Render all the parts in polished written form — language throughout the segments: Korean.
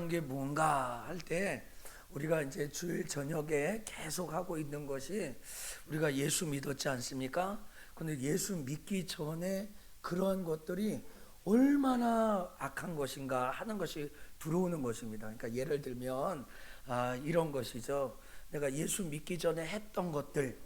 믿는 게 뭔가 할 때 우리가 이제 주일 저녁에 계속 하고 있는 것이 우리가 예수 믿었지 않습니까? 근데 예수 믿기 전에 그러한 것들이 얼마나 악한 것인가 하는 것이 들어오는 것입니다. 그러니까 예를 들면 이런 것이죠. 내가 예수 믿기 전에 했던 것들,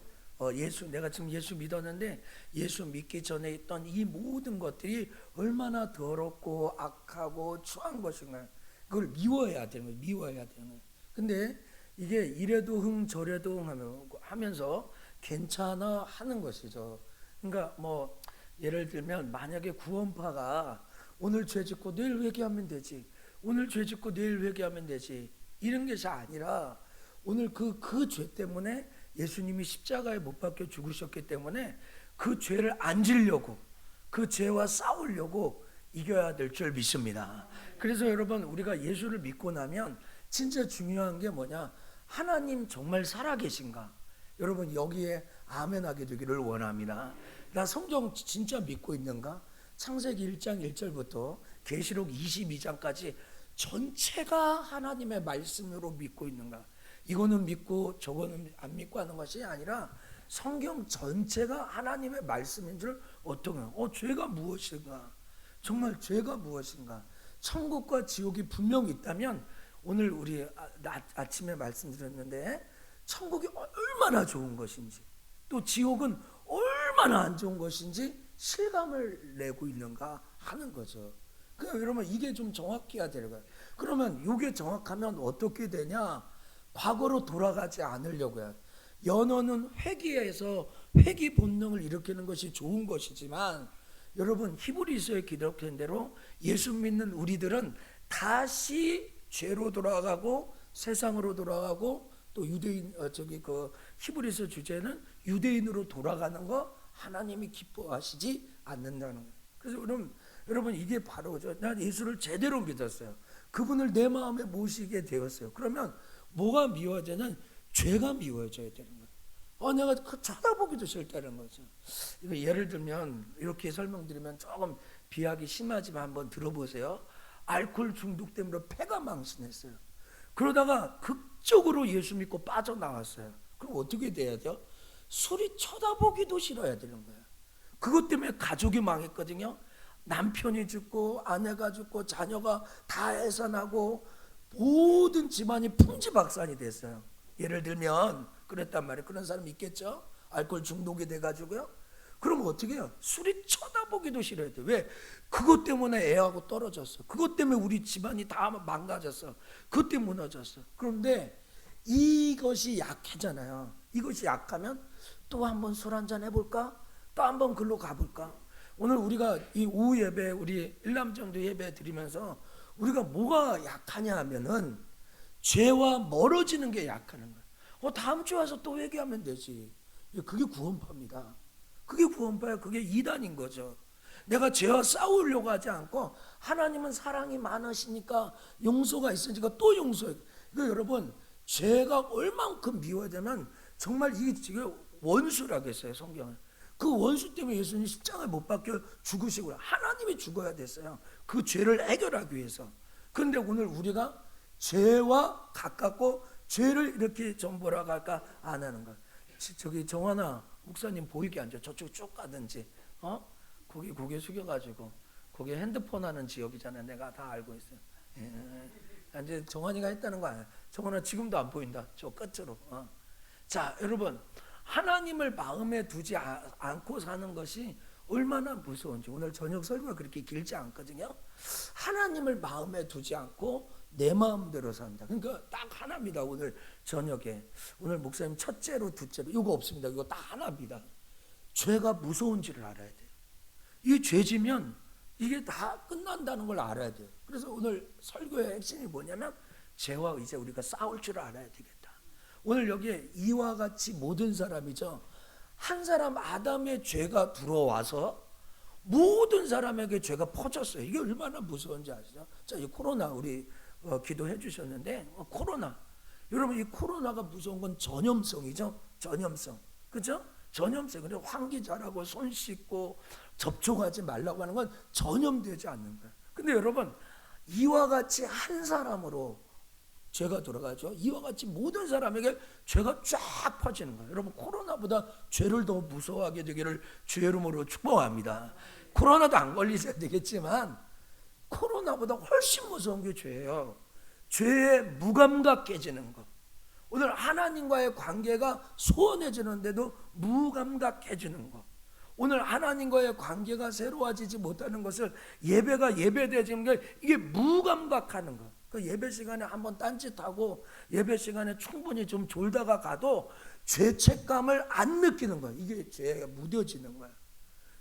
내가 지금 예수 믿었는데 예수 믿기 전에 있던 이 모든 것들이 얼마나 더럽고 악하고 추한 것인가. 그걸 미워해야 되는 거예요. 미워해야 되는 거예요. 근데 이게 이래도 흥 저래도 흥 하면서 괜찮아 하는 것이죠. 그러니까 뭐 예를 들면 만약에 구원파가 오늘 죄 짓고 내일 회개하면 되지, 오늘 죄 짓고 내일 회개하면 되지, 이런 것이 아니라 오늘 그 죄 때문에 예수님이 십자가에 못 박혀 죽으셨기 때문에 그 죄를 안 지려고, 그 죄와 싸우려고 이겨야 될 줄 믿습니다. 그래서 여러분, 우리가 예수를 믿고 나면 진짜 중요한 게 뭐냐, 하나님 정말 살아계신가. 여러분, 여기에 아멘하게 되기를 원합니다. 나 성경 진짜 믿고 있는가? 창세기 1장 1절부터 계시록 22장까지 전체가 하나님의 말씀으로 믿고 있는가? 이거는 믿고 저거는 안 믿고 하는 것이 아니라 성경 전체가 하나님의 말씀인 줄 어떻게, 죄가 무엇인가? 정말 죄가 무엇인가? 천국과 지옥이 분명히 있다면, 오늘 우리 아침에 말씀드렸는데 천국이 얼마나 좋은 것인지, 또 지옥은 얼마나 안 좋은 것인지 실감을 내고 있는가 하는 거죠. 그러니까 여러분, 이게 좀 정확해야 되는 거예요. 그러면 이게 정확하면 어떻게 되냐? 과거로 돌아가지 않으려고 해요. 연어는 회귀에서 회귀 본능을 일으키는 것이 좋은 것이지만, 여러분, 히브리서에 기록된 대로 예수 믿는 우리들은 다시 죄로 돌아가고 세상으로 돌아가고, 또 유대인 히브리서 주제는 유대인으로 돌아가는 거 하나님이 기뻐하시지 않는다는 거예요. 그래서 여러분 이게 바로 난 예수를 제대로 믿었어요. 그분을 내 마음에 모시게 되었어요. 그러면 뭐가 미워지냐면 죄가 미워져야 되는 거예요. 내가 쳐다보기도 싫다는 거죠. 이거 예를 들면 이렇게 설명드리면 조금 비하기 심하지만 한번 들어보세요. 알코올 중독 때문에 폐가 망신했어요. 그러다가 극적으로 예수 믿고 빠져나왔어요. 그럼 어떻게 돼야 돼요? 술이 쳐다보기도 싫어야 되는 거예요. 그것 때문에 가족이 망했거든요. 남편이 죽고 아내가 죽고 자녀가 다 해산하고 모든 집안이 풍지박산이 됐어요. 예를 들면 그랬단 말이에요. 그런 사람 있겠죠? 알코올 중독이 돼가지고요. 그럼 어떻게 해요? 술이 쳐다보기도 싫어야 돼. 왜? 그것 때문에 애하고 떨어졌어. 그것 때문에 우리 집안이 다 망가졌어. 그것 때문에 무너졌어. 그런데 이것이 약해잖아요. 이것이 약하면 또 한번 술 한잔 해볼까? 또 한번 글로 가볼까? 오늘 우리가 이 오후 예배, 우리 일남정도 예배 드리면서 우리가 뭐가 약하냐 하면은 죄와 멀어지는 게 약하는 거예요. 다음 주에 와서 또 회개하면 되지. 그게 구원파입니다. 그게 구원파야. 그게 이단인 거죠. 내가 죄와 싸우려고 하지 않고 하나님은 사랑이 많으시니까 용서가 있으니까 또 용서해. 그러니까 여러분, 죄가 얼만큼 미워되면 정말 이게 원수라겠어요, 성경은. 그 원수 때문에 예수님이 십자가에 못 박혀 죽으시고 하나님이 죽어야 됐어요. 그 죄를 해결하기 위해서. 그런데 오늘 우리가 죄와 가깝고 죄를 이렇게 좀 뭐라 할까 안 하는 거야. 저기 정환아 목사님 보이게 앉아. 저쪽 쭉 가든지. 거기 고개 숙여가지고. 거기 핸드폰 하는 지역이잖아요. 내가 다 알고 있어요. 이제 정환이가 했다는 거 아니야. 정환아 지금도 안 보인다. 저 끝으로. 자, 여러분, 하나님을 마음에 두지 않고 사는 것이 얼마나 무서운지. 오늘 저녁 설교가 그렇게 길지 않거든요. 하나님을 마음에 두지 않고 내 마음대로 산다. 그러니까 딱 하나입니다. 오늘 저녁에. 오늘 목사님 첫째로 둘째로 이거 없습니다. 이거 딱 하나입니다. 죄가 무서운지를 알아야 돼요. 이 죄지면 이게 다 끝난다는 걸 알아야 돼요. 그래서 오늘 설교의 핵심이 뭐냐면 죄와 이제 우리가 싸울 줄 알아야 되겠다. 오늘 여기에 이와 같이 모든 사람이죠. 한 사람 아담의 죄가 들어와서 모든 사람에게 죄가 퍼졌어요. 이게 얼마나 무서운지 아시죠? 자, 이 코로나 우리 기도해 주셨는데 코로나. 여러분, 이 코로나가 무서운 건 전염성이죠. 전염성. 그렇죠? 전염성. 그래서 환기잘하고 손 씻고 접촉하지 말라고 하는 건 전염되지 않는 거예요. 근데 여러분, 이와 같이 한 사람으로 죄가 들어가죠. 이와 같이 모든 사람에게 죄가 쫙 퍼지는 거예요. 여러분, 코로나보다 죄를 더 무서워하게 되기를 주의 이름으로 축복합니다. 코로나도 안 걸리셔야 되겠지만 코로나보다 훨씬 무서운 게 죄예요. 죄에 무감각해지는 것. 오늘 하나님과의 관계가 소원해지는데도 무감각해지는 것. 오늘 하나님과의 관계가 새로워지지 못하는 것을 예배가 예배되지는 게 이게 무감각하는 것. 그 예배 시간에 한번 딴짓하고 예배 시간에 충분히 좀 졸다가 가도 죄책감을 안 느끼는 거예요. 이게 죄가 무뎌지는 거예요.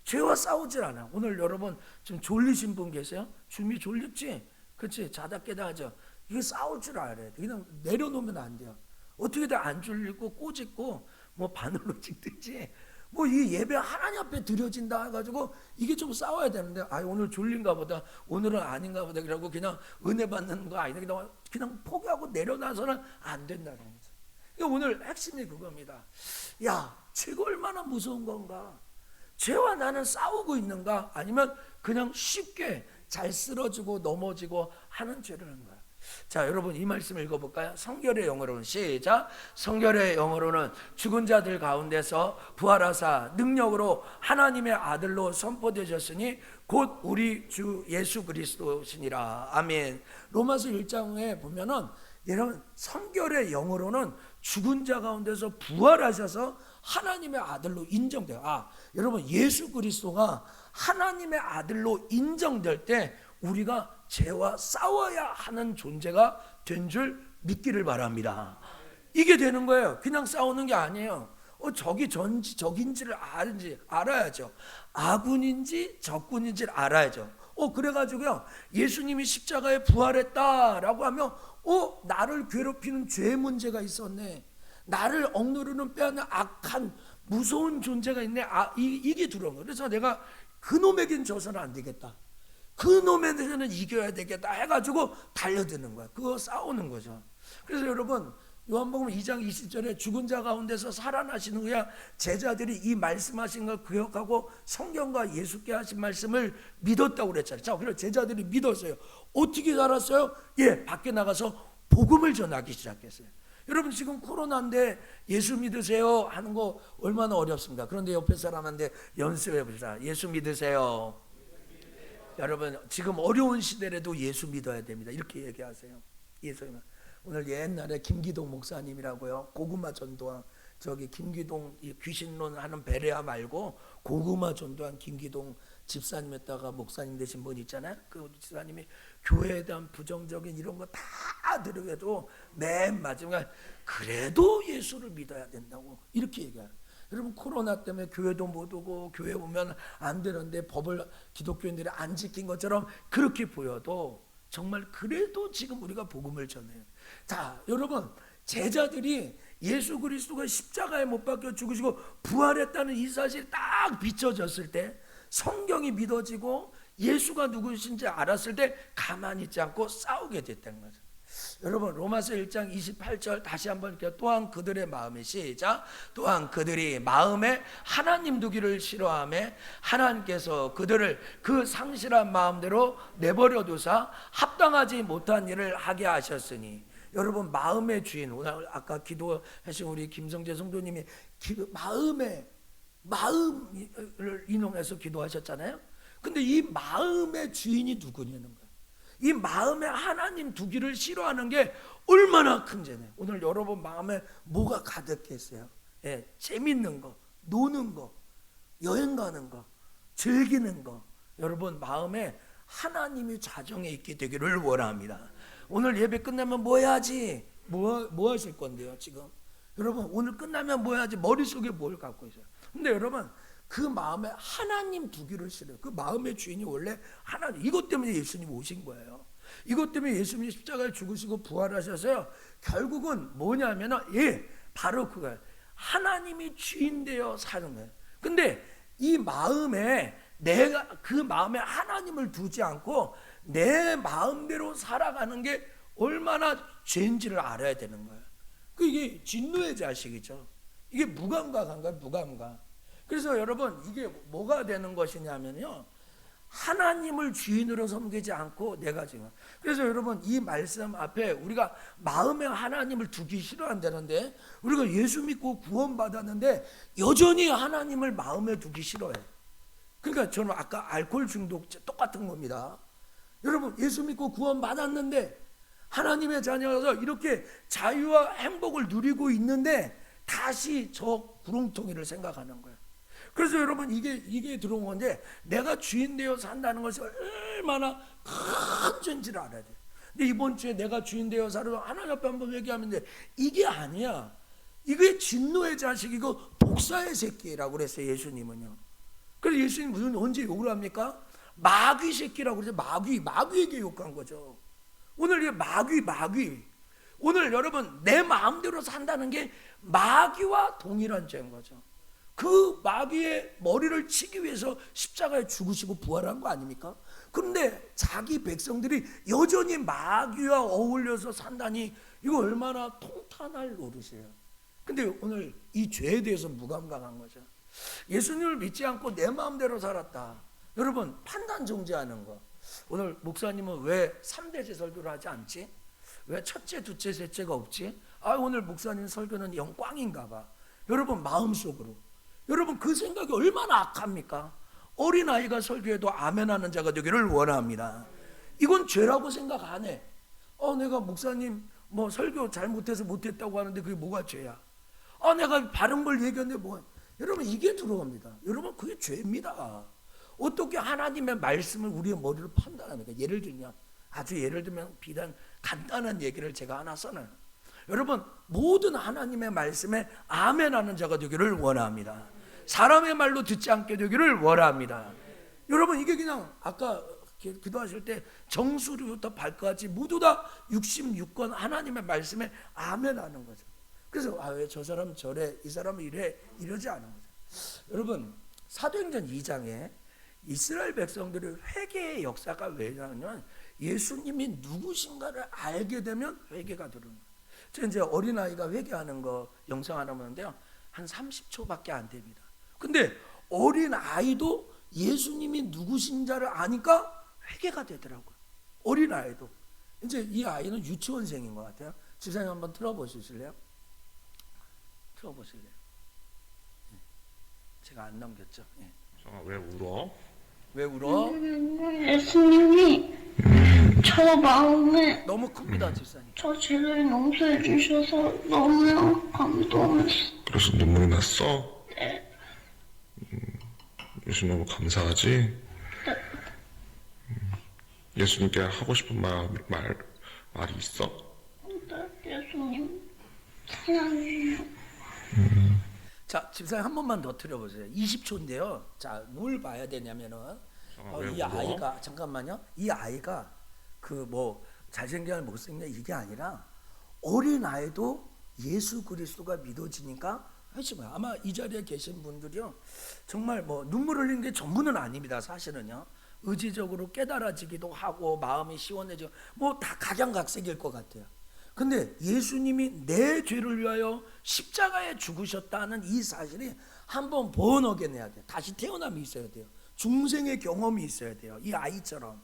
죄와 싸우질 않아. 오늘 여러분 지금 졸리신 분 계세요? 준비 졸렸지? 그렇지? 자다 깨다하죠. 이게 싸울 줄 알아야 돼. 그냥 내려놓으면 안 돼요. 어떻게든 안 졸리고 꼬집고 뭐 바늘로 찍든지 뭐 이 예배 하나님 앞에 드려진다 해가지고 이게 좀 싸워야 되는데, 아 오늘 졸린가 보다, 오늘은 아닌가 보다, 그러고 그냥 은혜 받는 거 아니다, 그냥 포기하고 내려놔서는 안 된다는 거죠. 그러니까 오늘 핵심이 그겁니다. 야, 죄가 얼마나 무서운 건가? 죄와 나는 싸우고 있는가? 아니면 그냥 쉽게 잘 쓰러지고 넘어지고 하는 죄를 하는 거야. 자, 여러분 이 말씀 읽어볼까요? 성결의 영어로는 시작. 성결의 영어로는 죽은 자들 가운데서 부활하사 능력으로 하나님의 아들로 선포되셨으니 곧 우리 주 예수 그리스도시니라. 아멘. 로마서 1장에 보면은 여러분 성결의 영어로는 죽은 자 가운데서 부활하셔서 하나님의 아들로 인정돼요. 여러분 예수 그리스도가 하나님의 아들로 인정될 때 우리가 죄와 싸워야 하는 존재가 된 줄 믿기를 바랍니다. 이게 되는 거예요. 그냥 싸우는 게 아니에요. 적이 적인지를 알아야죠. 아군인지 적군인지를 알아야죠. 그래가지고요, 예수님이 십자가에 부활했다라고 하면 나를 괴롭히는 죄의 문제가 있었네, 나를 억누르는 빼앗는 악한 무서운 존재가 있네, 이게 들어온 거예요. 그래서 내가 그놈에겐 져서는 안 되겠다, 그놈에 대해서는 이겨야 되겠다 해가지고 달려드는 거야. 그거 싸우는 거죠. 그래서 여러분 요한복음 2장 20절에 죽은 자 가운데서 살아나신 후에 제자들이 이 말씀하신 걸 기억하고 성경과 예수께 하신 말씀을 믿었다고 그랬잖아요. 자, 그래서 제자들이 믿었어요. 어떻게 알았어요? 밖에 나가서 복음을 전하기 시작했어요. 여러분 지금 코로나인데 예수 믿으세요 하는 거 얼마나 어렵습니까? 그런데 옆에 사람한테 연습해 보시다. 예수 믿으세요. 여러분 지금 어려운 시대라도 예수 믿어야 됩니다. 이렇게 얘기하세요. 예수님. 오늘 옛날에 김기동 목사님이라고요, 고구마 전도한 저기 김기동 귀신론 하는 베레아 말고 고구마 전도한 김기동 집사님에다가 목사님 되신 분 있잖아요. 그 집사님이 교회에 대한 부정적인 이런 거 다 들으게도 맨 마지막에 그래도 예수를 믿어야 된다고 이렇게 얘기해요. 여러분 코로나 때문에 교회도 못 오고 교회 오면 안 되는데 법을 기독교인들이 안 지킨 것처럼 그렇게 보여도 정말 그래도 지금 우리가 복음을 전해요. 자, 여러분 제자들이 예수 그리스도가 십자가에 못 박혀 죽으시고 부활했다는 이 사실이 딱 비춰졌을 때, 성경이 믿어지고 예수가 누구신지 알았을 때 가만히 있지 않고 싸우게 됐다는 거죠. 여러분 로마서 1장 28절 다시 한번 읽게요. 또한 그들의 마음에 시작. 또한 그들이 마음에 하나님 두기를 싫어하며 하나님께서 그들을 그 상실한 마음대로 내버려 두사 합당하지 못한 일을 하게 하셨으니. 여러분 마음의 주인, 오늘 아까 기도하신 우리 김성재 성도님이 마음을 인용해서 기도하셨잖아요. 근데 이 마음의 주인이 누구냐는 거예요. 이 마음에 하나님 두기를 싫어하는 게 얼마나 큰 죄네. 오늘 여러분 마음에 뭐가 가득했어요? 재밌는 거, 노는 거, 여행 가는 거, 즐기는 거. 여러분 마음에 하나님이 좌정에 있게 되기를 원합니다. 오늘 예배 끝나면 뭐 해야지? 뭐 하실 건데요 지금? 여러분 오늘 끝나면 뭐 해야지? 머릿속에 뭘 갖고 있어요? 근데 여러분 그 마음에 하나님 두기를 싫어요. 그 마음의 주인이 원래 하나님. 이것 때문에 예수님 오신 거예요. 이것 때문에 예수님이 십자가에 죽으시고 부활하셔서요, 결국은 뭐냐면은 바로 그거예요. 하나님이 주인 되어 사는 거예요. 근데 이 마음에 내가 그 마음에 하나님을 두지 않고 내 마음대로 살아가는 게 얼마나 죄인지를 알아야 되는 거예요. 이게 진노의 자식이죠. 이게 무감각한 거예요. 무감각. 그래서 여러분 이게 뭐가 되는 것이냐면요, 하나님을 주인으로 섬기지 않고 내가 지금. 그래서 여러분 이 말씀 앞에 우리가 마음에 하나님을 두기 싫어한다는데 우리가 예수 믿고 구원받았는데 여전히 하나님을 마음에 두기 싫어해. 그러니까 저는 아까 알코올 중독 똑같은 겁니다. 여러분 예수 믿고 구원받았는데 하나님의 자녀라서 이렇게 자유와 행복을 누리고 있는데 다시 저 구렁텅이를 생각하는 거예요. 그래서 여러분 이게 들어온 건데 내가 주인 되어 산다는 것이 얼마나 큰 존재를 알아야 돼요. 근데 이번 주에 내가 주인 되어 살아 하나님 앞에 한번 회개하면 이게 아니야. 이게 진노의 자식이고 독사의 새끼라고 그랬어요. 예수님은요. 그래서 예수님 무슨 언제 욕을 합니까? 마귀 새끼라고 그러죠. 마귀에게 욕한 거죠. 오늘 이 마귀. 오늘 여러분 내 마음대로 산다는 게 마귀와 동일한 죄인 거죠. 그 마귀의 머리를 치기 위해서 십자가에 죽으시고 부활한 거 아닙니까? 그런데 자기 백성들이 여전히 마귀와 어울려서 산다니 이거 얼마나 통탄할 노릇이에요. 근데 오늘 이 죄에 대해서 무감각한 거죠. 예수님을 믿지 않고 내 마음대로 살았다. 여러분 판단 정죄하는 거. 오늘 목사님은 왜 3대째 설교를 하지 않지? 왜 첫째, 둘째, 셋째가 없지? 오늘 목사님 설교는 영광인가 봐. 여러분 마음속으로 여러분 그 생각이 얼마나 악합니까? 어린아이가 설교해도 아멘하는 자가 되기를 원합니다. 이건 죄라고 생각 안 해. 내가 목사님 뭐 설교 잘못해서 못했다고 하는데 그게 뭐가 죄야? 내가 바른 걸 얘기했는데 뭐야? 여러분 이게 들어옵니다. 여러분 그게 죄입니다. 어떻게 하나님의 말씀을 우리의 머리로 판단합니까? 예를 들면 비단 간단한 얘기를 제가 하나 써놔요. 여러분 모든 하나님의 말씀에 아멘하는 자가 되기를 원합니다. 사람의 말로 듣지 않게 되기를 원합니다. 여러분 이게 그냥 아까 기도하실 때 정수리부터 발끝까지 모두 다 66권 하나님의 말씀에 아멘하는 거죠. 그래서 왜 저 사람 저래 이 사람은 이래 이러지 않은 거죠. 여러분 사도행전 2장에 이스라엘 백성들의 회개의 역사가 왜냐하면 예수님이 누구신가를 알게 되면 회개가 들어오는 거예요. 제가 이제 어린아이가 회개하는 거 영상 하나 보는데요. 한 30초밖에 안 됩니다. 근데 어린아이도 예수님이 누구신지를 아니까 회개가 되더라고요. 어린아이도. 이제 이 아이는 유치원생인 것 같아요. 집사님 한번 틀어보실래요? 틀어보실래요? 제가 안 넘겼죠. 왜 울어? 왜 울어? 예수님이 저 마음에 너무 큽니다, 집사님. 저 죄를 용서해 주셔서 너무 감동했어. 그래서 눈물이 났어? 네. 예수 너무 감사하지? 예수님께 하고 싶은 말이 있어? 예수님 사랑해요. 자, 집사님 한 번만 더 틀어보세요. 20초인데요. 자, 뭘 봐야 되냐면은 이 아이가 잠깐만요. 이 아이가 그 뭐 잘생겨 못생겨 이게 아니라 어린 아이도 예수 그리스도가 믿어지니까 하시면 아마 이 자리에 계신 분들이요 정말 뭐 눈물 흘리는 게 전부는 아닙니다. 사실은요 의지적으로 깨달아지기도 하고 마음이 시원해져 뭐 다 각양각색일 것 같아요. 근데 예수님이 내 죄를 위하여 십자가에 죽으셨다는 이 사실이 한번 번어겨내야 돼요. 다시 태어남이 있어야 돼요. 중생의 경험이 있어야 돼요. 이 아이처럼.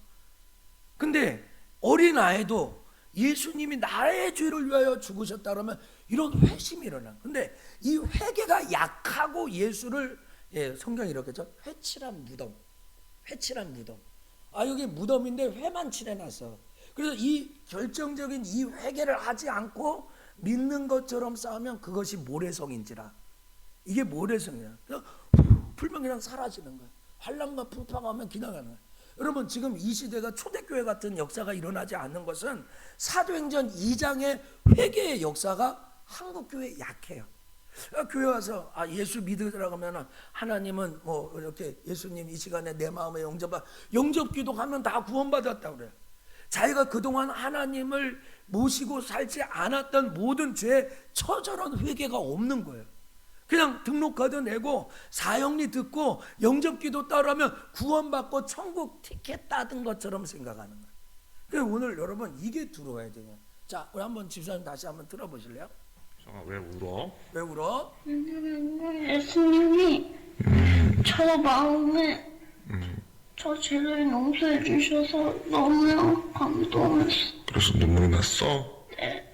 근데 어린 아이도 예수님이 나의 죄를 위하여 죽으셨다 그러면 이런 회심이 일어나. 근데 이 회개가 약하고 예수를 성경이 이렇게 죠 회칠한 무덤. 여기 무덤인데 회만 칠해놨어. 그래서 이 결정적인 이 회개를 하지 않고 믿는 것처럼 싸우면 그것이 모래성인지라. 이게 모래성이야. 그냥 풀면 그냥 사라지는 거야. 환란과 풍파가 지나가는 거야. 여러분 지금 이 시대가 초대교회 같은 역사가 일어나지 않는 것은 사도행전 2장의 회개의 역사가 한국교회에 약해요. 교회 와서 예수 믿으라고 하면 하나님은 뭐 이렇게 예수님 이 시간에 내 마음에 영접 기도하면 다 구원받았다고 그래요. 자기가 그동안 하나님을 모시고 살지 않았던 모든 죄에 처절한 회개가 없는 거예요. 그냥 등록카드 내고 사형리 듣고 영접기도 따르면 구원받고 천국 티켓 따든 것처럼 생각하는 거예요. 그래서 오늘 여러분 이게 들어와야 돼요. 자, 우리 한번 집사님 다시 한번 들어보실래요? 왜 울어? 왜 울어? 예수님이 저 마음에 저 죄를 용서해 주셔서 너무나 감동했어. 그래서 눈물이 났어? 네.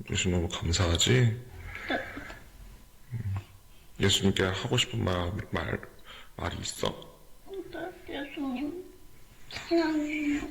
예수님 너무 감사하지? 예수님께 하고 싶은 말이 있어? 네, 예수님 사랑해요.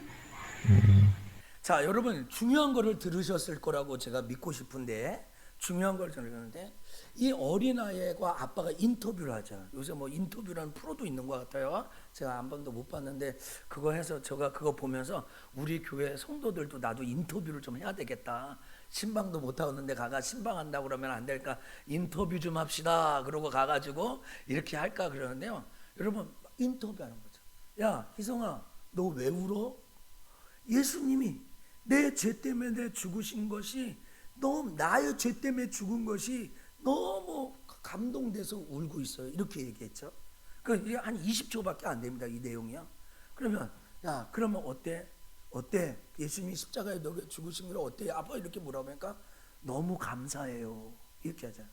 자, 여러분 중요한 거를 들으셨을 거라고 제가 믿고 싶은데, 중요한 걸 들었는데, 이 어린아이와 아빠가 인터뷰를 하잖아요. 요새 뭐 인터뷰라는 프로도 있는 것 같아요. 제가 한 번도 못 봤는데 그거 해서 제가 그거 보면서 우리 교회 성도들도 나도 인터뷰를 좀 해야 되겠다. 신방도 못 하는데 가가 신방한다고 그러면 안 될까? 인터뷰 좀 합시다. 그러고 가가지고 이렇게 할까 그러는데요. 여러분 인터뷰하는 거죠. 야 희성아, 너 왜 울어? 예수님이 내 죄 때문에 죽으신 것이 너무, 나의 죄 때문에 죽은 것이 너무 감동돼서 울고 있어요. 이렇게 얘기했죠. 이게 한 20초밖에 안 됩니다. 이 내용이요. 그러면 야 그러면 어때? 어때? 예수님이 십자가에 너게 죽으신 걸 어때? 아빠 이렇게 뭐라고 하니까 너무 감사해요. 이렇게 하잖아요.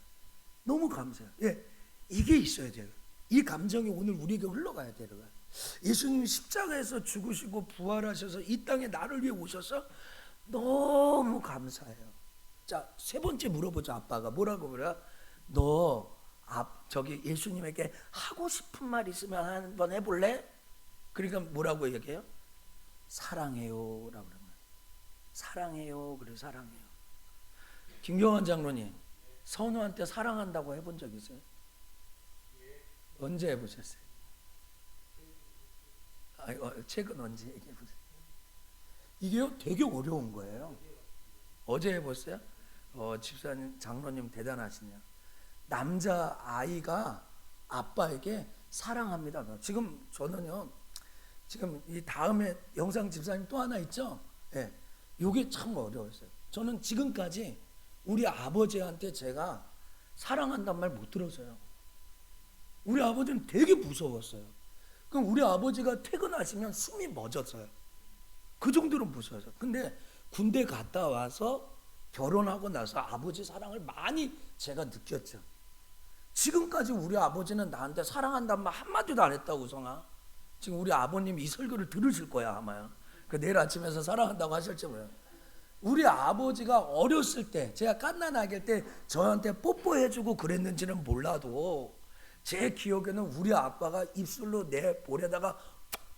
너무 감사해요. 예, 이게 있어야 돼요. 이 감정이 오늘 우리에게 흘러가야 돼요. 예수님이 십자가에서 죽으시고 부활하셔서 이 땅에 나를 위해 오셔서 너무 감사해요. 자, 세 번째 물어보죠. 아빠가 뭐라고 그래? 너 저기 예수님에게 하고 싶은 말 있으면 한번 해볼래? 그러니까 뭐라고 얘기해요? 사랑해요라고 그러는 거예요. 사랑해요. 그래 사랑해요. 김경환 장로님, 선우한테 사랑한다고 해본 적 있어요? 언제 해보셨어요? 최근 언제 얘기해보세요? 이게요 되게 어려운 거예요. 어제 해봤어요? 집사님, 장로님 대단하시네요. 남자 아이가 아빠에게 사랑합니다. 지금 저는요, 지금 이 다음에 영상 집사님 또 하나 있죠? 예, 요게 참 어려웠어요. 저는 지금까지 우리 아버지한테 제가 사랑한단 말 못 들었어요. 우리 아버지는 되게 무서웠어요. 그럼 우리 아버지가 퇴근하시면 숨이 멎었어요. 그 정도로 무서워서. 근데 군대 갔다 와서 결혼하고 나서 아버지 사랑을 많이 제가 느꼈죠. 지금까지 우리 아버지는 나한테 사랑한다는 말 한마디도 안 했다고, 우성아. 지금 우리 아버님 이 설교를 들으실 거야 아마요. 내일 아침에서 사랑한다고 하실지 몰라요. 우리 아버지가 어렸을 때, 제가 갓난아기일 때 저한테 뽀뽀해주고 그랬는지는 몰라도 제 기억에는 우리 아빠가 입술로 내 볼에다가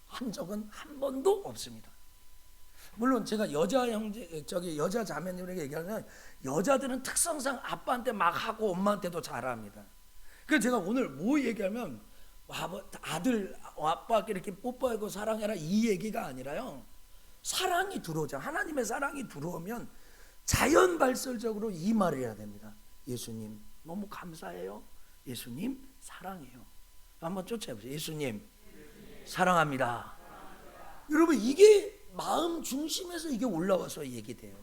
한 적은 한 번도 없습니다. 물론 제가 여자 형제, 여자 자매님에게 얘기하면 여자들은 특성상 아빠한테 막 하고 엄마한테도 잘합니다. 그래서 제가 오늘 뭐 얘기하면 아들 아빠께 이렇게 뽀뽀하고 사랑해라 이 얘기가 아니라요. 사랑이 들어오죠. 하나님의 사랑이 들어오면 자연 발설적으로 이 말을 해야 됩니다. 예수님 너무 감사해요. 예수님 사랑해요. 한번 쫓아보세요. 예수님 사랑합니다. 여러분 이게 마음 중심에서 이게 올라와서 얘기돼요.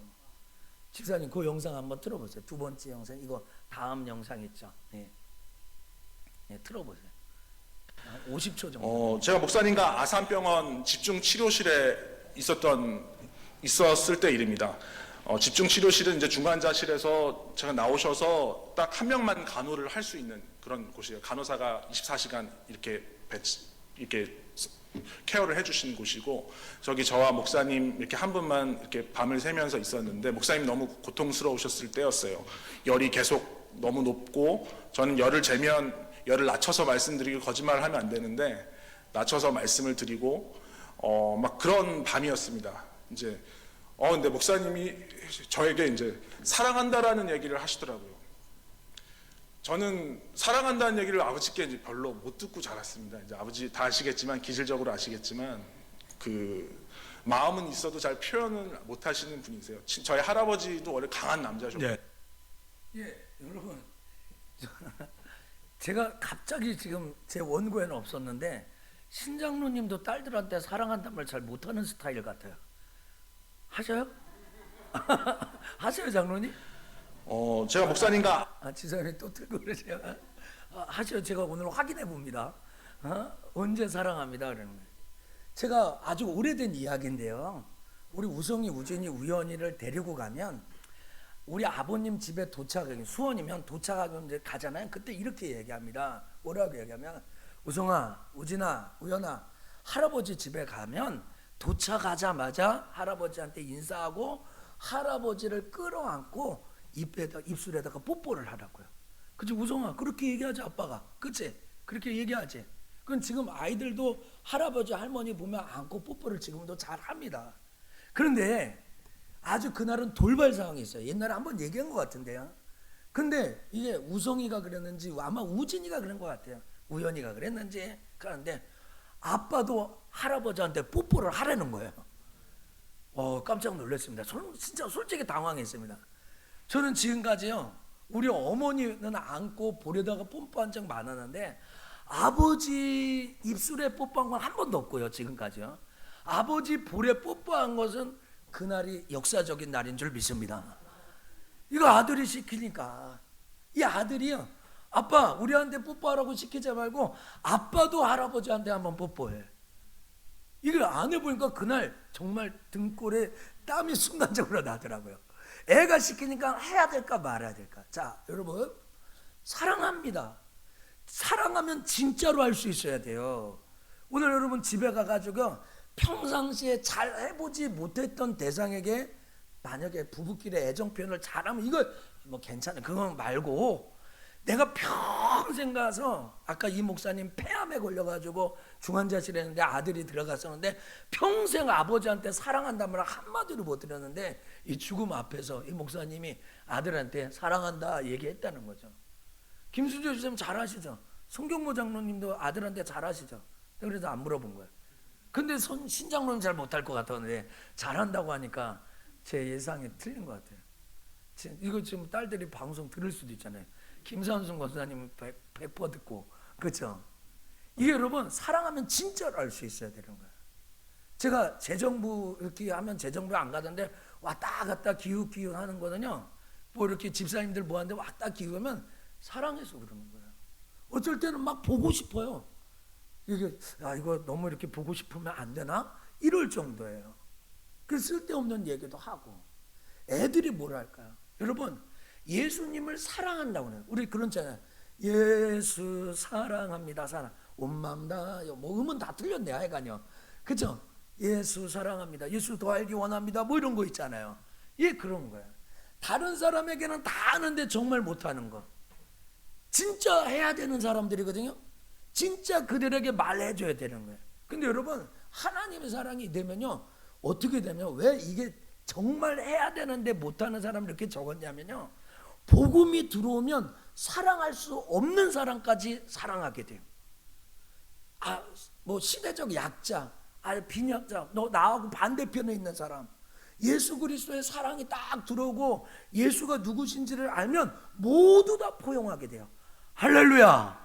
집사님 그 영상 한번 틀어보세요. 두 번째 영상, 이거 다음 영상 있죠. 네, 틀어보세요. 50초 정도. 제가 목사님과 아산병원 집중치료실에 있었을 때 일입니다. 집중치료실은 이제 중환자실에서 제가 나오셔서 딱 한 명만 간호를 할 수 있는 그런 곳이에요. 간호사가 24시간 이렇게 케어를 해주시는 곳이고, 저기 저와 목사님 이렇게 한 분만 이렇게 밤을 새면서 있었는데, 목사님 너무 고통스러우셨을 때였어요. 열이 계속 너무 높고, 저는 열을 재면 열을 낮춰서 말씀드리고 거짓말을 하면 안 되는데 낮춰서 말씀을 드리고 막 그런 밤이었습니다. 이제 근데 목사님이 저에게 이제 사랑한다라는 얘기를 하시더라고요. 저는 사랑한다는 얘기를 아버지께 이제 별로 못 듣고 자랐습니다. 이제 아버지 다 아시겠지만, 기질적으로 아시겠지만 그 마음은 있어도 잘 표현을 못 하시는 분이세요. 저희 할아버지도 원래 강한 남자셨고. 예, 여러분 제가 갑자기 지금 제 원고에는 없었는데 신장로님도 딸들한테 사랑한다는 말 잘 못하는 스타일 같아요. 하셔요? 하세요 장로님? 제가 목사님과 지사님 또 들고 그러세요. 하셔요. 제가 오늘 확인해 봅니다. 언제 사랑합니다 그러는 거예요. 제가 아주 오래된 이야기인데요. 우리 우성이, 우진이, 우연이를 데리고 가면 우리 아버님 집에 수원이면 도착하면 이제 가잖아요. 그때 이렇게 얘기합니다. 뭐라고 얘기하면 우성아, 우진아, 우연아, 할아버지 집에 가면 도착하자마자 할아버지한테 인사하고 할아버지를 끌어안고 입술에다가 뽀뽀를 하라고요. 그치 우성아, 그렇게 얘기하지 아빠가. 그치? 그렇게 얘기하지. 그건 지금 아이들도 할아버지 할머니 보면 안고 뽀뽀를 지금도 잘 합니다. 그런데 아주 그날은 돌발 상황이 있어요. 옛날에 한번 얘기한 것 같은데요. 근데 이게 우성이가 그랬는지 아마 우진이가 그런 것 같아요. 우연이가 그랬는지. 그런데 아빠도 할아버지한테 뽀뽀를 하라는 거예요. 깜짝 놀랐습니다. 저는 진짜 솔직히 당황했습니다. 저는 지금까지요, 우리 어머니는 안고 볼에다가 뽀뽀한 적 많았는데 아버지 입술에 뽀뽀한 건 한 번도 없고요. 지금까지요. 아버지 볼에 뽀뽀한 것은 그날이 역사적인 날인 줄 믿습니다. 이거 아들이 시키니까 이 아들이요, 아빠 우리한테 뽀뽀하라고 시키지 말고 아빠도 할아버지한테 한번 뽀뽀해. 이걸 안 해보니까 그날 정말 등골에 땀이 순간적으로 나더라고요. 애가 시키니까 해야 될까 말아야 될까. 자 여러분, 사랑합니다. 사랑하면 진짜로 할 수 있어야 돼요. 오늘 여러분 집에 가가지고 평상시에 잘 해보지 못했던 대상에게 만약에 부부끼리 애정 표현을 잘하면 이거 뭐 괜찮아요. 그거 말고 내가 평생 가서 아까 이 목사님 폐암에 걸려가지고 중환자실에 있는데 아들이 들어갔었는데 평생 아버지한테 사랑한다는 말을 한마디로 못 들었는데 이 죽음 앞에서 이 목사님이 아들한테 사랑한다 얘기했다는 거죠. 김수조 선생님 잘하시죠? 송경모 장로님도 아들한테 잘하시죠? 그래서 안 물어본 거예요. 근데 신장로는 잘 못할 것 같았는데 잘한다고 하니까 제 예상이 틀린 것 같아요. 이거 지금 딸들이 방송 들을 수도 있잖아요. 김산순 권사님은 100% 듣고, 그렇죠? 이게 여러분 사랑하면 진짜로 알 수 있어야 되는 거예요. 제가 재정부 이렇게 하면 재정부 안 가던데 왔다 갔다 기웃기웃 하는 거는요, 뭐 이렇게 집사님들 뭐 하는데 왔다 기웃하면 사랑해서 그러는 거예요. 어쩔 때는 막 보고 싶어요. 이게 이거 너무 이렇게 보고 싶으면 안 되나? 이럴 정도예요. 그 쓸데없는 얘기도 하고. 애들이 뭘 할까요? 여러분 예수님을 사랑한다고 해요. 우리 그런 잖아요. 예수 사랑합니다. 사랑. 온 마음 다요. 뭐 음은 다 틀렸네 하여간요. 그죠? 예수 사랑합니다. 예수 더 알기 원합니다. 뭐 이런 거 있잖아요. 예, 그런 거예요. 다른 사람에게는 다 아는데 정말 못하는 거. 진짜 해야 되는 사람들이거든요. 진짜 그들에게 말해줘야 되는 거예요. 근데 여러분 하나님의 사랑이 되면요, 어떻게 되면 왜 이게 정말 해야 되는데 못하는 사람을 이렇게 적었냐면요, 복음이 들어오면 사랑할 수 없는 사람까지 사랑하게 돼요. 뭐 시대적 약자, 빈약자, 너 나하고 반대편에 있는 사람, 예수 그리스도의 사랑이 딱 들어오고 예수가 누구신지를 알면 모두 다 포용하게 돼요. 할렐루야.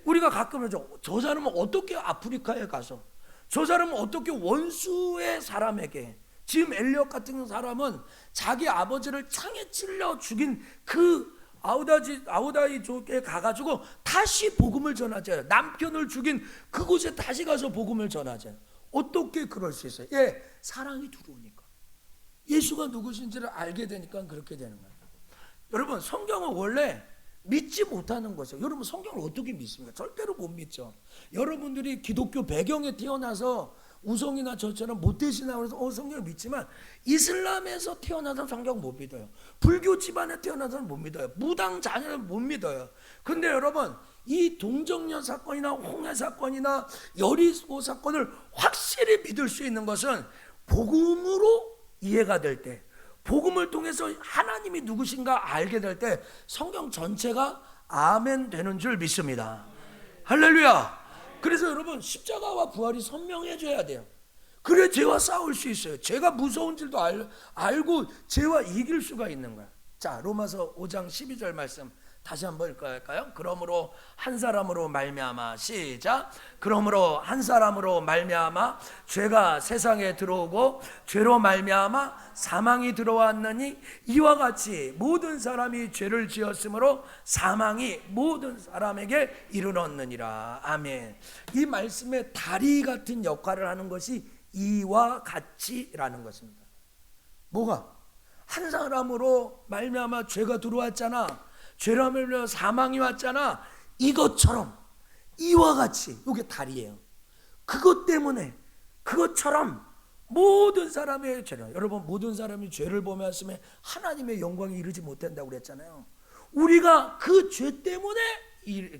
우리가 가끔 저 사람은 어떻게 아프리카에 가서, 저 사람은 어떻게 원수의 사람에게, 지금 엘리엇 같은 사람은 자기 아버지를 창에 찔러 죽인 그 아우다이 쪽에 가가지고 다시 복음을 전하잖아요. 남편을 죽인 그곳에 다시 가서 복음을 전하잖아요. 어떻게 그럴 수 있어요? 예, 사랑이 들어오니까, 예수가 누구신지를 알게 되니까 그렇게 되는 거예요. 여러분 성경은 원래 믿지 못하는 거죠. 여러분 성경을 어떻게 믿습니까? 절대로 못 믿죠. 여러분들이 기독교 배경에 태어나서 우성이나 저처럼 못되시나 그래서 성경을 믿지만 이슬람에서 태어나서 성경 못 믿어요. 불교 집안에 태어나서는 못 믿어요. 무당 자녀는 못 믿어요. 근데 여러분 이 동정녀 사건이나 홍해 사건이나 여리고 사건을 확실히 믿을 수 있는 것은 복음으로 이해가 될 때, 복음을 통해서 하나님이 누구신가 알게 될 때 성경 전체가 아멘 되는 줄 믿습니다. 할렐루야. 그래서 여러분 십자가와 부활이 선명해져야 돼요. 그래 죄와 싸울 수 있어요. 죄가 무서운 줄도 알고 죄와 이길 수가 있는 거야. 자, 로마서 5장 12절 말씀 다시 한번 읽을까요? 그러므로 한 사람으로 말미암아, 시작. 그러므로 한 사람으로 말미암아 죄가 세상에 들어오고 죄로 말미암아 사망이 들어왔느니 이와 같이 모든 사람이 죄를 지었으므로 사망이 모든 사람에게 이르렀느니라. 아멘. 이 말씀에 다리 같은 역할을 하는 것이 이와 같이라는 것입니다. 뭐가? 한 사람으로 말미암아 죄가 들어왔잖아. 죄로 말미암아 사망이 왔잖아. 이것처럼 이와 같이 이게 다리예요. 그것 때문에 그것처럼 모든 사람의 죄를, 여러분 모든 사람이 죄를 범하시면 하나님의 영광에 이르지 못한다고 그랬잖아요. 우리가 그 죄 때문에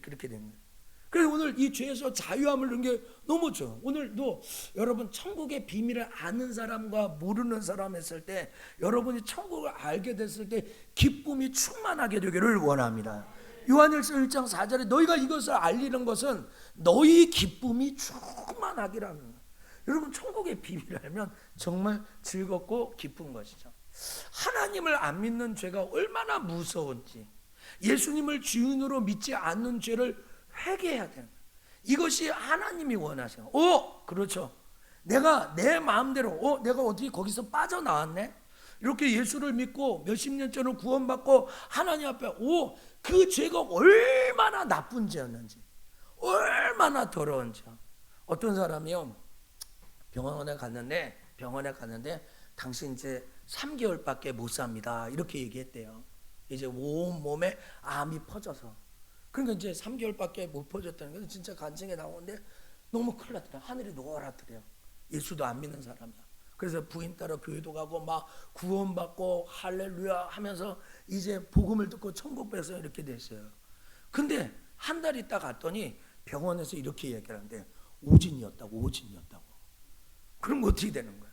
그렇게 된 거예요. 그래서 오늘 이 죄에서 자유함을 얻는 게 너무 좋아요. 오늘도 여러분 천국의 비밀을 아는 사람과 모르는 사람 했을 때, 여러분이 천국을 알게 됐을 때 기쁨이 충만하게 되기를 원합니다. 요한일서 1장 4절에 너희가 이것을 알리는 것은 너희 기쁨이 충만하기라는 거예요. 여러분 천국의 비밀을 알면 정말 즐겁고 기쁜 것이죠. 하나님을 안 믿는 죄가 얼마나 무서운지, 예수님을 주인으로 믿지 않는 죄를 회개해야 되는 거예요. 이것이 하나님이 원하세요. 그렇죠. 내가 내 마음대로 내가 어떻게 거기서 빠져나왔네? 이렇게 예수를 믿고 몇십 년 전에 구원받고 하나님 앞에 그 죄가 얼마나 나쁜 죄였는지, 얼마나 더러운지. 어떤 사람이요 병원에 갔는데 당신 이제 3개월밖에 못 삽니다 이렇게 얘기했대요. 이제 온 몸에 암이 퍼져서. 그러니까 이제 3개월밖에 못 퍼졌다는 게 진짜 간증에 나오는데 너무 큰일 났더라. 하늘이 노랗더래요. 예수도 안 믿는 사람이야. 그래서 부인 따라 교회도 가고 막 구원받고 할렐루야 하면서 이제 복음을 듣고 천국 백성 이렇게 됐어요. 근데 한 달 있다 갔더니 병원에서 이렇게 얘기하는데 오진이었다고. 그럼 어떻게 되는 거야?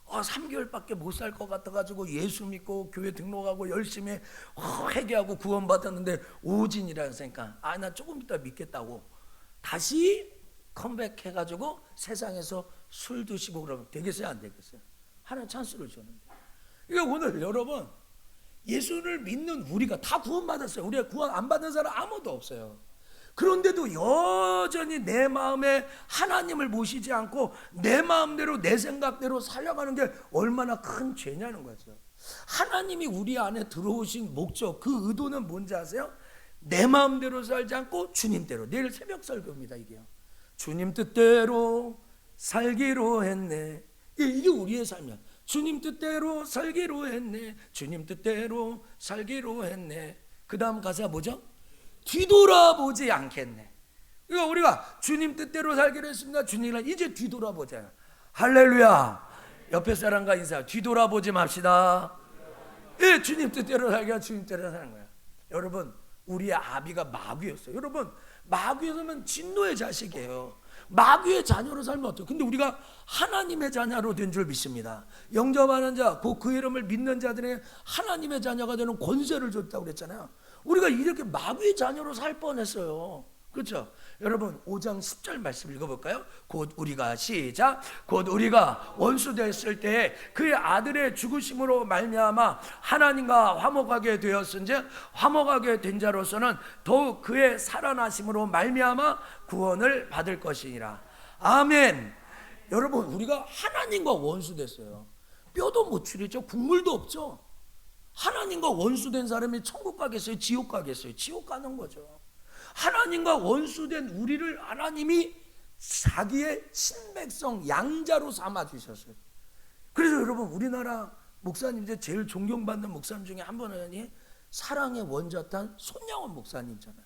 3개월밖에 못 살 것 같아가지고 예수 믿고 교회 등록하고 열심히 회개하고 구원받았는데 오진이라 했으니까 나 조금 이따 믿겠다고 다시 컴백해가지고 세상에서 술 드시고 그러면 되겠어요 안 되겠어요? 하나님 찬스를 줬는데. 그러니까 오늘 여러분 예수를 믿는 우리가 다 구원받았어요. 우리가 구원 안 받는 사람 아무도 없어요. 그런데도 여전히 내 마음에 하나님을 모시지 않고 내 마음대로 내 생각대로 살려가는 게 얼마나 큰 죄냐는 거죠. 하나님이 우리 안에 들어오신 목적, 그 의도는 뭔지 아세요? 내 마음대로 살지 않고 주님대로. 내일 새벽 설교입니다 이게요. 주님 뜻대로 살기로 했네. 이게 우리의 삶이야. 주님 뜻대로 살기로 했네. 주님 뜻대로 살기로 했네. 그 다음 가사 뭐죠? 뒤돌아보지 않겠네. 그러니까 우리가 주님 뜻대로 살기로 했습니다. 주님이랑 이제 뒤돌아보자. 할렐루야. 옆에 사람과 인사. 뒤돌아보지 맙시다. 예, 주님 뜻대로 살기가 주님 뜻대로 사는 거야. 여러분 우리의 아비가 마귀였어요. 여러분 마귀였으면 진노의 자식이에요. 마귀의 자녀로 살면 어때요? 근데 우리가 하나님의 자녀로 된 줄 믿습니다. 영접하는 자, 그 이름을 믿는 자들에게 하나님의 자녀가 되는 권세를 줬다고 그랬잖아요. 우리가 이렇게 마귀의 자녀로 살 뻔했어요. 그렇죠? 여러분 5장 10절 말씀 읽어볼까요? 곧 우리가 시작. 곧 우리가 원수 됐을 때 그의 아들의 죽으심으로 말미암아 하나님과 화목하게 되었은즉 화목하게 된 자로서는 더욱 그의 살아나심으로 말미암아 구원을 받을 것이니라. 아멘. 여러분 우리가 하나님과 원수 됐어요. 뼈도 못 추리죠. 국물도 없죠. 하나님과 원수된 사람이 천국 가겠어요? 지옥 가겠어요? 지옥 가는 거죠. 하나님과 원수된 우리를 하나님이 자기의 친백성 양자로 삼아 주셨어요. 그래서 여러분 우리나라 목사님 중에 제일 존경받는 목사님 중에 한 분은 사랑의 원자탄 손양원 목사님이잖아요.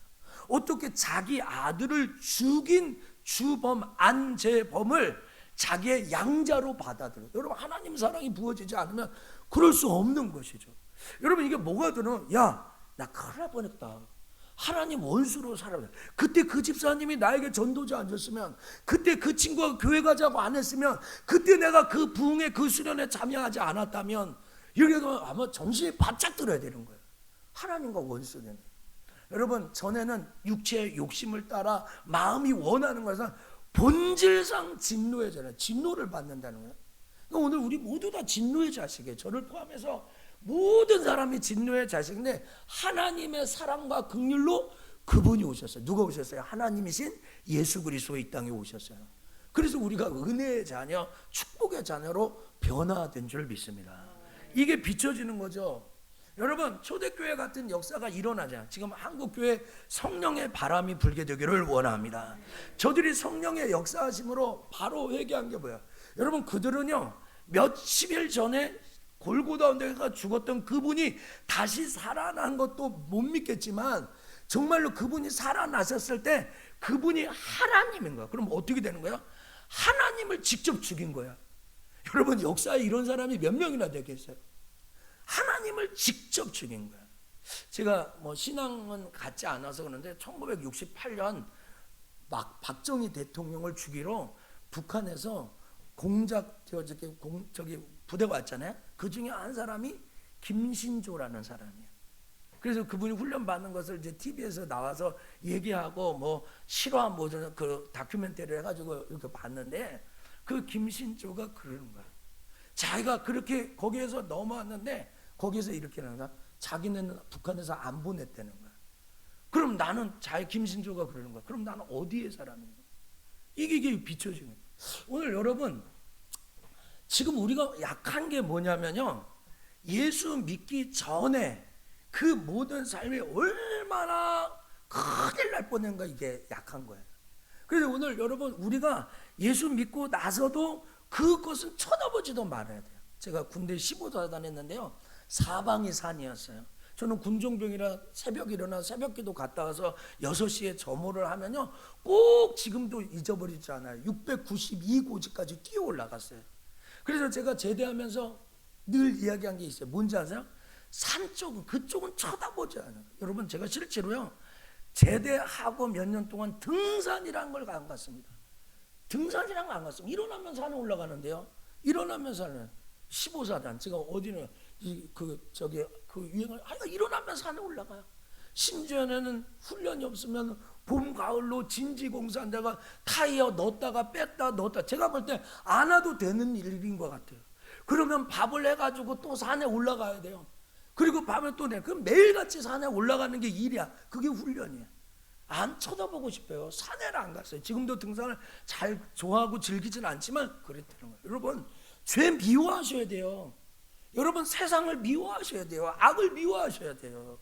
어떻게 자기 아들을 죽인 주범 안재범을 자기의 양자로 받아들여요. 여러분 하나님 사랑이 부어지지 않으면 그럴 수 없는 것이죠. 여러분 이게 뭐가 드는? 나 큰일 날 뻔했다. 하나님 원수로 살아요. 그때 그 집사님이 나에게 전도지 안 줬으면, 그때 그 친구가 교회 가자고 안 했으면, 그때 내가 그 부흥회 그 수련회 참여하지 않았다면 이렇게 되면 아마 정신이 바짝 들어야 되는 거예요. 하나님과 원수는. 여러분 전에는 육체의 욕심을 따라 마음이 원하는 것은 본질상 진노의 자라, 진노를 받는다는 거예요. 그러니까 오늘 우리 모두 다 진노의 자식이에요. 저를 포함해서 모든 사람이 진노의 자식인데 하나님의 사랑과 긍휼로 그분이 오셨어요. 누가 오셨어요? 하나님이신 예수 그리스도 이 땅에 오셨어요. 그래서 우리가 은혜의 자녀, 축복의 자녀로 변화된 줄 믿습니다. 이게 비춰지는 거죠. 여러분 초대교회 같은 역사가 일어나자 지금 한국교회 성령의 바람이 불게 되기를 원합니다. 저들이 성령의 역사하심으로 바로 회개한 게 뭐야? 여러분 그들은요 몇십일 전에 골고다 언덕에서 죽었던 그분이 다시 살아난 것도 못 믿겠지만 정말로 그분이 살아나셨을 때 그분이 하나님인 거야. 그럼 어떻게 되는 거야? 하나님을 직접 죽인 거야. 여러분, 역사에 이런 사람이 몇 명이나 되겠어요? 하나님을 직접 죽인 거야. 제가 뭐 신앙은 같지 않아서 그런데 1968년 막 박정희 대통령을 죽이러 북한에서 공작 저기 부대가 왔잖아요. 그 중에 한 사람이 김신조라는 사람이에요. 그래서 그분이 훈련 받는 것을 이제 TV에서 나와서 얘기하고 뭐 실화 모든 그 다큐멘터리를 해가지고 이렇게 봤는데 그 김신조가 그러는 거야. 자기가 그렇게 거기에서 넘어왔는데 거기에서 이렇게 하는 거야. 자기는 북한에서 안 보냈다는 거야. 그럼 나는 김신조가 그러는 거야. 그럼 나는 어디의 사람인가? 이게 비춰지는 거야. 오늘 여러분, 지금 우리가 약한 게 뭐냐면요, 예수 믿기 전에 그 모든 삶이 얼마나 큰일 날 뻔한가, 이게 약한 거예요. 그래서 오늘 여러분, 우리가 예수 믿고 나서도 그것은 쳐다보지도 말아야 돼요. 제가 군대 15도 다녔는데요, 사방이 산이었어요. 저는 군종병이라 새벽 일어나 새벽기도 갔다 와서 6시에 점호를 하면요, 꼭 지금도 잊어버리지 않아요. 692고지까지 뛰어 올라갔어요. 그래서 제가 제대하면서 늘 이야기한 게 있어요. 뭔지 아세요? 산 쪽은, 그쪽은 쳐다보지 않아요. 여러분, 제가 실제로요, 제대하고 몇 년 동안 등산이라는 걸 안 갔습니다. 등산이라는 걸 안 갔습니다. 일어나면 산에 올라가는데요. 일어나면 산에 15사단, 제가 어디는 그 유행을 일어나면 산에 올라가요. 심지어는 훈련이 없으면 봄 가을로 진지공사한다가 타이어 넣었다가 뺐다 넣었다, 제가 볼 때 안 와도 되는 일인 것 같아요. 그러면 밥을 해가지고 또 산에 올라가야 돼요. 그리고 밤에 또 그럼 매일같이 산에 올라가는 게 일이야. 그게 훈련이야. 안 쳐다보고 싶어요. 산에는 안 갔어요. 지금도 등산을 잘 좋아하고 즐기진 않지만 그랬다는 거예요. 여러분, 죄 미워하셔야 돼요. 여러분, 세상을 미워하셔야 돼요. 악을 미워하셔야 돼요.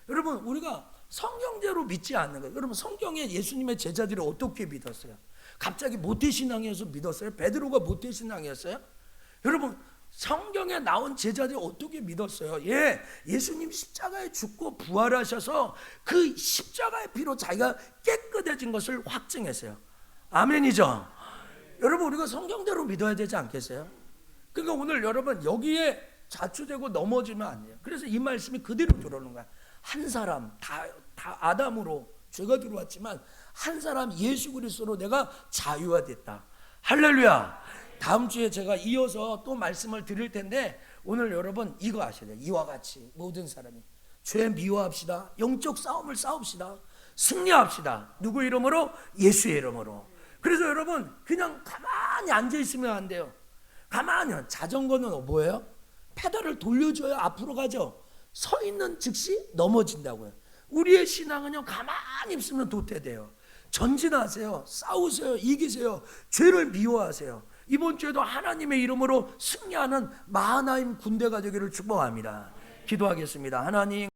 여러분, 우리가 성경대로 믿지 않는 거예요. 여러분, 성경에 예수님의 제자들이 어떻게 믿었어요? 갑자기 모태신앙이어서 믿었어요? 베드로가 모태신앙이었어요? 여러분, 성경에 나온 제자들이 어떻게 믿었어요? 예수님 십자가에 죽고 부활하셔서 그 십자가의 피로 자기가 깨끗해진 것을 확증했어요. 아멘이죠? 여러분, 우리가 성경대로 믿어야 되지 않겠어요? 그러니까 오늘 여러분, 여기에 자초되고 넘어지면 안 돼요. 그래서 이 말씀이 그대로 들어오는 거야. 한 사람, 다 아담으로 죄가 들어왔지만 한 사람 예수 그리스도로 내가 자유화됐다. 할렐루야. 다음 주에 제가 이어서 또 말씀을 드릴 텐데, 오늘 여러분 이거 아셔야 돼요. 이와 같이 모든 사람이 죄 미워합시다. 영적 싸움을 싸웁시다. 승리합시다. 누구 이름으로? 예수의 이름으로. 그래서 여러분, 그냥 가만히 앉아 있으면 안 돼요. 가만히. 자전거는 뭐예요? 페달을 돌려줘야 앞으로 가죠. 서 있는 즉시 넘어진다고요. 우리의 신앙은요, 가만히 있으면 도태돼요. 전진하세요. 싸우세요. 이기세요. 죄를 미워하세요. 이번 주에도 하나님의 이름으로 승리하는 마하나임 군대가 되기를 축복합니다. 기도하겠습니다. 하나님,